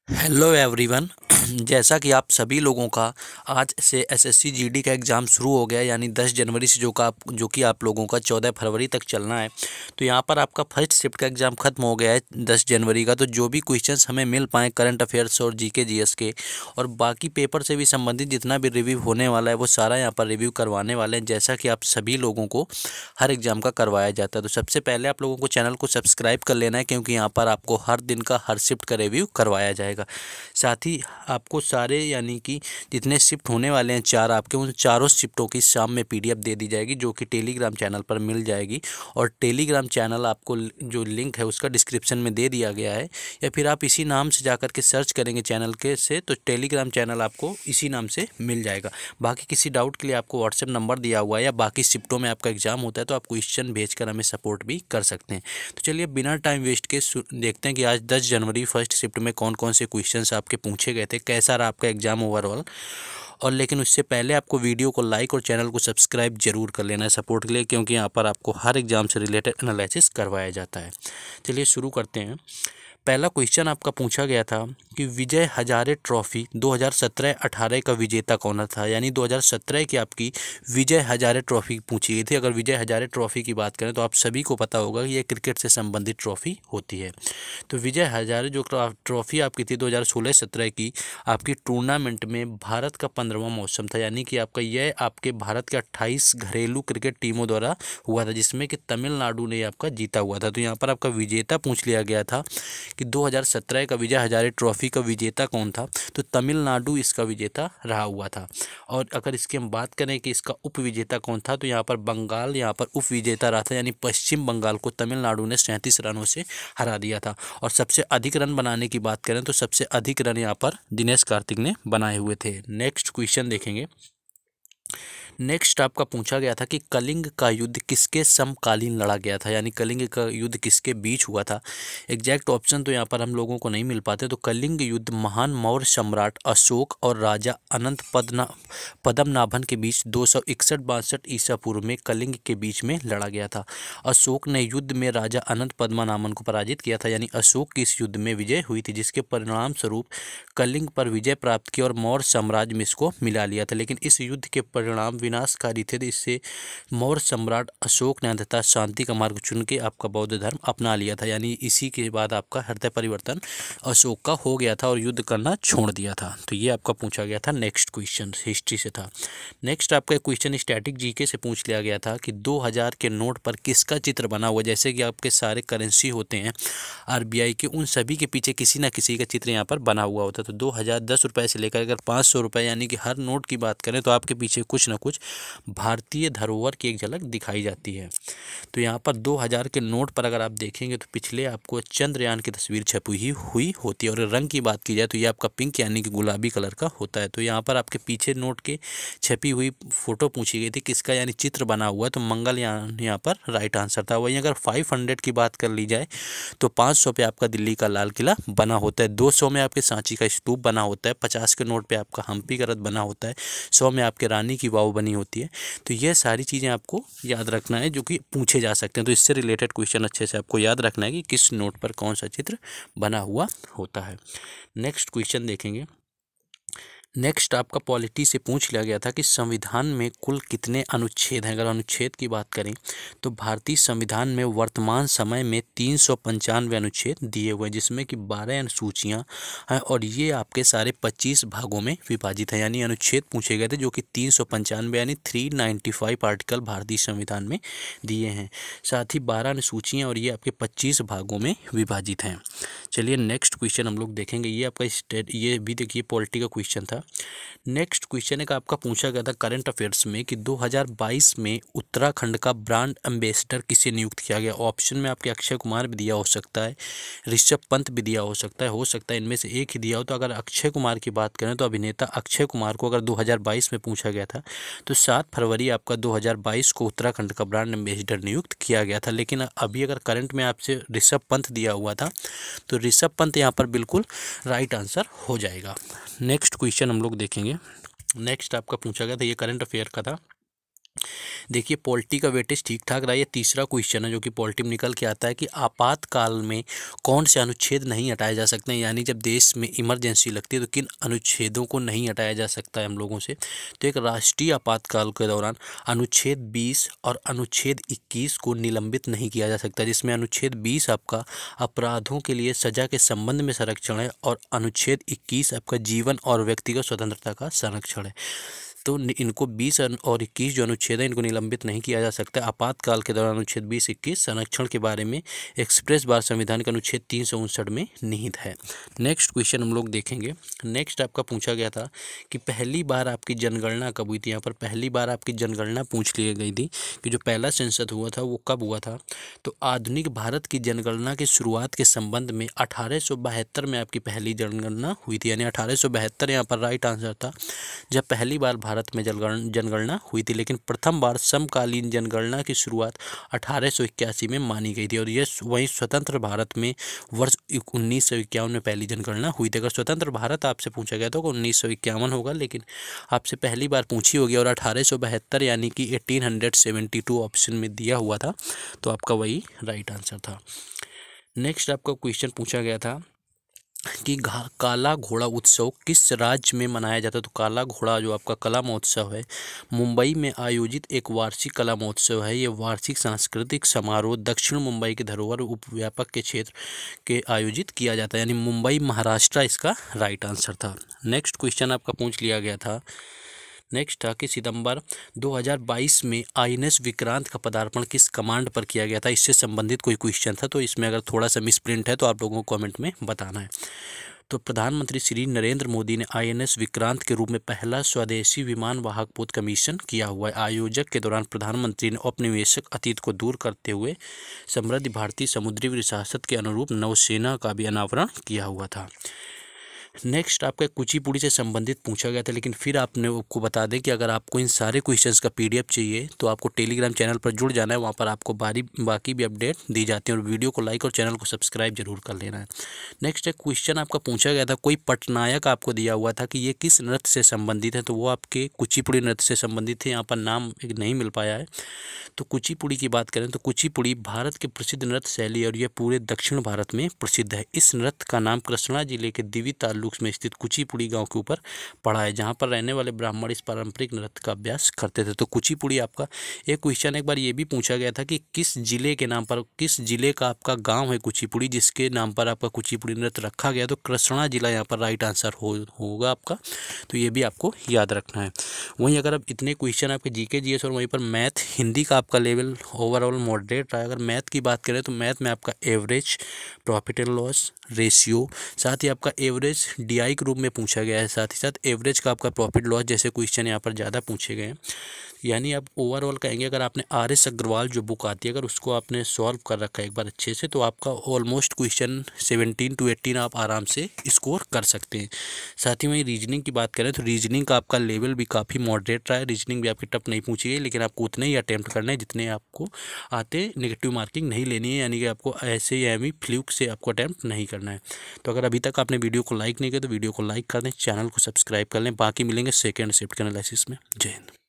Hello everyone. जैसा कि आप सभी लोगों का आज से एसएससी जीडी का एग्ज़ाम शुरू हो गया है, यानी 10 जनवरी से जो कि आप लोगों का 14 फरवरी तक चलना है। तो यहाँ पर आपका फर्स्ट शिफ्ट का एग्ज़ाम ख़त्म हो गया है 10 जनवरी का। तो जो भी क्वेश्चंस हमें मिल पाए करंट अफेयर्स और जीके जीएस के और बाकी पेपर से भी संबंधित जितना भी रिव्यू होने वाला है वो सारा यहाँ पर रिव्यू करवाने वाले हैं, जैसा कि आप सभी लोगों को हर एग्ज़ाम का करवाया जाता है। तो सबसे पहले आप लोगों को चैनल को सब्सक्राइब कर लेना है, क्योंकि यहाँ पर आपको हर दिन का हर शिफ्ट का रिव्यू करवाया जाएगा। साथ ही आपको सारे यानी कि जितने शिफ्ट होने वाले हैं चार आपके, उन चारों शिफ्टों की शाम में पीडीएफ दे दी जाएगी, जो कि टेलीग्राम चैनल पर मिल जाएगी। और टेलीग्राम चैनल आपको जो लिंक है उसका डिस्क्रिप्शन में दे दिया गया है, या फिर आप इसी नाम से जाकर के सर्च करेंगे चैनल के से, तो टेलीग्राम चैनल आपको इसी नाम से मिल जाएगा। बाकी किसी डाउट के लिए आपको व्हाट्सएप नंबर दिया हुआ है, या बाकी शिफ्टों में आपका एग्जाम होता है तो आप क्वेश्चन भेजकर हमें सपोर्ट भी कर सकते हैं। तो चलिए बिना टाइम वेस्ट के देखते हैं कि आज 10 जनवरी फर्स्ट शिफ्ट में कौन कौन से क्वेश्चंस आपके पूछे गए थे, कैसा रहा आपका एग्जाम ओवरऑल। और लेकिन उससे पहले आपको वीडियो को लाइक और चैनल को सब्सक्राइब जरूर कर लेना है सपोर्ट के लिए, क्योंकि यहाँ पर आपको हर एग्जाम से रिलेटेड एनालिसिस करवाया जाता है। चलिए शुरू करते हैं। पहला क्वेश्चन आपका पूछा गया था कि विजय हजारे ट्रॉफी 2017-18 का विजेता कौन था, यानी 2017 की आपकी विजय हजारे ट्रॉफी पूछी गई थी। अगर विजय हजारे ट्रॉफी की बात करें तो आप सभी को पता होगा कि ये क्रिकेट से संबंधित ट्रॉफी होती है। तो विजय हजारे जो ट्रॉफी आपकी थी 2016-17 की, आपकी टूर्नामेंट में भारत का 15वां मौसम था, यानी कि आपका यह आपके भारत के 28 घरेलू क्रिकेट टीमों द्वारा हुआ था, जिसमें कि तमिलनाडु ने आपका जीता हुआ था। तो यहाँ पर आपका विजेता पूछ लिया गया था कि 2017 का विजय हजारे ट्रॉफी का विजेता कौन था, तो तमिलनाडु इसका विजेता रहा हुआ था। और अगर इसकी हम बात करें कि इसका उप विजेता कौन था, तो यहाँ पर बंगाल यहाँ पर उप विजेता रहा था, यानी पश्चिम बंगाल को तमिलनाडु ने 37 रनों से हरा दिया था। और सबसे अधिक रन बनाने की बात करें तो सबसे अधिक रन यहाँ पर दिनेश कार्तिक ने बनाए हुए थे। नेक्स्ट क्वेश्चन देखेंगे। नेक्स्ट आपका पूछा गया था कि कलिंग का युद्ध किसके समकालीन लड़ा गया था, यानी कलिंग का युद्ध किसके बीच हुआ था। एग्जैक्ट ऑप्शन तो यहाँ पर हम लोगों को नहीं मिल पाते। तो कलिंग युद्ध महान मौर्य सम्राट अशोक और राजा अनंत पद्मनाभन के बीच 261-62 ईसा पूर्व में कलिंग के बीच में लड़ा गया था। अशोक ने युद्ध में राजा अनंत पद्मनाभन को पराजित किया था, यानी अशोक की इस युद्ध में विजय हुई थी, जिसके परिणाम स्वरूप कलिंग पर विजय प्राप्त की और मौर्य साम्राज्य में इसको मिला लिया था। लेकिन इस युद्ध के परिणाम विनाशकारी थे, तो इससे मौर्य सम्राट अशोक ने अंततः शांति का मार्ग चुन के आपका बौद्ध धर्म अपना लिया था, यानी इसी के बाद आपका हृदय परिवर्तन अशोक का हो गया था और युद्ध करना छोड़ दिया था। तो ये आपका पूछा गया था। नेक्स्ट क्वेश्चन हिस्ट्री से था। नेक्स्ट आपका क्वेश्चन स्टैटिक जीके से पूछ लिया गया था कि 2000 के नोट पर किसका चित्र बना हुआ। जैसे कि आपके सारे करेंसी होते हैं आरबीआई के, उन सभी के पीछे किसी ना किसी का चित्र यहाँ पर बना हुआ होता है। तो 2000 10 रुपये से लेकर अगर 500 रुपये यानी कि हर नोट की बात करें तो आपके पीछे कुछ ना कुछ भारतीय धरोहर की एक झलक दिखाई जाती है। तो यहाँ पर 2000 के नोट पर अगर आप देखेंगे तो पिछले आपको चंद्रयान की तस्वीर छपी हुई होती है। और रंग की बात की जाए तो ये आपका पिंक यानी कि गुलाबी कलर का होता है। तो यहाँ पर आपके पीछे नोट के छपी हुई फोटो पूछी गई थी किसका, यानी चित्र बना हुआ, तो मंगलयान यहाँ पर राइट आंसर था। वहीं अगर 500 की बात कर ली जाए तो 500 पे आपका दिल्ली का लाल किला बना होता है, 200 में आपके सांची का स्तूप बना होता है, 50 के नोट पे आपका हम्पी का रथ बना होता है, 100 में आपके रानी की वाव बनी होती है। तो ये सारी चीज़ें आपको याद रखना है जो कि पूछे जा सकते हैं। तो इससे रिलेटेड क्वेश्चन अच्छे से आपको याद रखना है कि किस नोट पर कौन सा चित्र बना हुआ होता है। नेक्स्ट क्वेश्चन देखेंगे। नेक्स्ट आपका पॉलिटी से पूछ लिया गया था कि संविधान में कुल कितने अनुच्छेद हैं। अगर अनुच्छेद की बात करें तो भारतीय संविधान में वर्तमान समय में 395 अनुच्छेद दिए हुए हैं, जिसमें कि 12 अनुसूचियां हैं और ये आपके सारे 25 भागों में विभाजित हैं। यानी अनुच्छेद पूछे गए थे जो कि 395 यानी 395 आर्टिकल भारतीय संविधान में दिए हैं, साथ ही 12 अनुसूचियाँ और ये आपके 25 भागों में विभाजित हैं। चलिए नेक्स्ट क्वेश्चन हम लोग देखेंगे। ये आपका ये भी देखिए पॉलिटी का क्वेश्चन था। नेक्स्ट क्वेश्चन एक आपका पूछा गया था करंट अफेयर्स में कि 2022 में उत्तराखंड का ब्रांड एम्बेसडर किसे नियुक्त किया गया। ऑप्शन में आपके अक्षय कुमार भी दिया हो सकता है, ऋषभ पंत भी दिया हो सकता है इनमें से एक ही दिया हो। तो अगर अक्षय कुमार की बात करें तो अभिनेता अक्षय कुमार को अगर 2022 में पूछा गया था तो 7 फरवरी आपका 2022 को उत्तराखंड का ब्रांड एम्बेसडर नियुक्त किया गया था। लेकिन अभी अगर करंट में आपसे ऋषभ पंत दिया हुआ था तो ऋषभ पंत यहाँ पर बिल्कुल राइट आंसर हो जाएगा। नेक्स्ट क्वेश्चन हम लोग देखेंगे। नेक्स्ट आपका पूछा गया था, ये करंट अफेयर का था देखिए पॉलिटी का वेटेज ठीक ठाक रहा है। ये तीसरा क्वेश्चन है जो कि पॉलिटी में निकल के आता है कि आपातकाल में कौन से अनुच्छेद नहीं हटाए जा सकते हैं, यानी जब देश में इमरजेंसी लगती है तो किन अनुच्छेदों को नहीं हटाया जा सकता है हम लोगों से। तो एक राष्ट्रीय आपातकाल के दौरान अनुच्छेद 20 और अनुच्छेद 21 को निलंबित नहीं किया जा सकता, जिसमें अनुच्छेद 20 आपका अपराधों के लिए सजा के संबंध में संरक्षण है और अनुच्छेद 21 आपका जीवन और व्यक्तिगत स्वतंत्रता का संरक्षण है। तो इनको 20 और 21 जो अनुच्छेद है इनको निलंबित नहीं किया जा सकता। आपातकाल के दौरान अनुच्छेद 20-21 संरक्षण के बारे में एक्सप्रेस बार संविधान के अनुच्छेद 359 में निहित है। नेक्स्ट क्वेश्चन हम लोग देखेंगे। नेक्स्ट आपका पूछा गया था कि पहली बार आपकी जनगणना कब हुई थी। यहाँ पर पहली बार आपकी जनगणना पूछ ली गई थी कि जो पहला सेंसस हुआ था वो कब हुआ था। तो आधुनिक भारत की जनगणना की शुरुआत के संबंध में 1872 में आपकी पहली जनगणना हुई थी, यानी 1872 यहाँ पर राइट आंसर था जब पहली बार भारत में जनगणना हुई थी। लेकिन प्रथम बार समकालीन जनगणना की शुरुआत 1881 में मानी गई थी और ये वहीं स्वतंत्र भारत में वर्ष 1951 में पहली जनगणना हुई थी। अगर स्वतंत्र भारत आपसे पूछा गया तो 1951 होगा, लेकिन आपसे पहली बार पूछी होगी और 1872 यानी कि 1872 ऑप्शन में दिया हुआ था, तो आपका वही राइट आंसर था। नेक्स्ट आपका क्वेश्चन पूछा गया था कि काला घोड़ा उत्सव किस राज्य में मनाया जाता है। तो काला घोड़ा जो आपका कला महोत्सव है मुंबई में आयोजित एक वार्षिक कला महोत्सव है। ये वार्षिक सांस्कृतिक समारोह दक्षिण मुंबई के धरोहर उपव्यापक के क्षेत्र के आयोजित किया जाता है, यानी मुंबई महाराष्ट्र इसका राइट आंसर था। नेक्स्ट क्वेश्चन आपका पूछ लिया गया था। नेक्स्ट था कि सितंबर 2022 में INS विक्रांत का पदार्पण किस कमांड पर किया गया था। इससे संबंधित कोई क्वेश्चन था, तो इसमें अगर थोड़ा सा मिसप्रिंट है तो आप लोगों को कमेंट में बताना है। तो प्रधानमंत्री श्री नरेंद्र मोदी ने INS विक्रांत के रूप में पहला स्वदेशी विमान वाहक पोत कमीशन किया हुआ है। आयोजक के दौरान प्रधानमंत्री ने औपनिवेशिक अतीत को दूर करते हुए समृद्ध भारतीय समुद्री विरासत के अनुरूप नौसेना का भी अनावरण किया हुआ था। नेक्स्ट आपका कुचिपुड़ी से संबंधित पूछा गया था, लेकिन फिर आपको बता दें कि अगर आपको इन सारे क्वेश्चंस का PDF चाहिए तो आपको टेलीग्राम चैनल पर जुड़ जाना है। वहाँ पर आपको बाकी भी अपडेट दी जाती हैं और वीडियो को लाइक और चैनल को सब्सक्राइब जरूर कर लेना है। नेक्स्ट एक क्वेश्चन आपका पूछा गया था, कोई पटनायक आपको दिया हुआ था कि ये किस नृत्य से संबंधित है, तो वो आपके कुचिपुड़ी नृत्य से संबंधित थे। यहाँ पर नाम नहीं मिल पाया है। तो कुचिपुड़ी की बात करें तो कुचिपुड़ी भारत की प्रसिद्ध नृत्य शैली और यह पूरे दक्षिण भारत में प्रसिद्ध है। इस नृत्य का नाम कृष्णा जिले के दिवी तालुक में स्थित कुचिपुड़ी गांव के ऊपर पड़ा है, जहां पर रहने वाले ब्राह्मण इस पारंपरिक नृत्य का अभ्यास करते थे। तो कुचिपुड़ी आपका एक क्वेश्चन एक बार ये भी पूछा गया था कि किस जिले के नाम पर, किस जिले का आपका गांव है कुचिपुड़ी जिसके नाम पर आपका कुचिपुड़ी नृत्य रखा गया। तो कृष्णा जिला यहाँ पर राइट आंसर होगा आपका, तो ये भी आपको याद रखना है। वहीं अगर अब इतने क्वेश्चन आपके GK GS और वहीं पर मैथ हिंदी का आपका लेवल ओवरऑल मॉडरेट रहा है। अगर मैथ की बात करें तो मैथ में आपका average, profit and loss, ratio, साथ ही आपका एवरेज DI के रूप में पूछा गया है, साथ ही साथ एवरेज का आपका प्रॉफिट लॉस जैसे क्वेश्चन यहाँ पर ज़्यादा पूछे गए हैं। यानी आप ओवरऑल कहेंगे अगर आपने RS अग्रवाल जो बुक आती है अगर उसको आपने सॉल्व कर रखा है एक बार अच्छे से, तो आपका ऑलमोस्ट क्वेश्चन 17 to 18 आप आराम से स्कोर कर सकते हैं। साथ ही वहीं रीजनिंग की बात करें तो रीजनिंग का आपका लेवल भी काफ़ी मॉडरेट रहा है। रीजनिंग भी आपकी टफ नहीं पूछी गई, लेकिन आपको उतने ही अटैम्प्ट करने हैं जितने आपको आते। नेगेटिव मार्किंग नहीं लेनी है, यानी कि आपको ऐसे ही फ्लूक से आपको अटैम्प्ट नहीं करना है। तो अगर अभी तक आपने वीडियो को लाइक नहीं किया तो वीडियो को लाइक कर दें, चैनल को सब्सक्राइब कर लें। बाकी मिलेंगे सेकेंड शिफ्ट के एनालिसिस में। जय हिंद।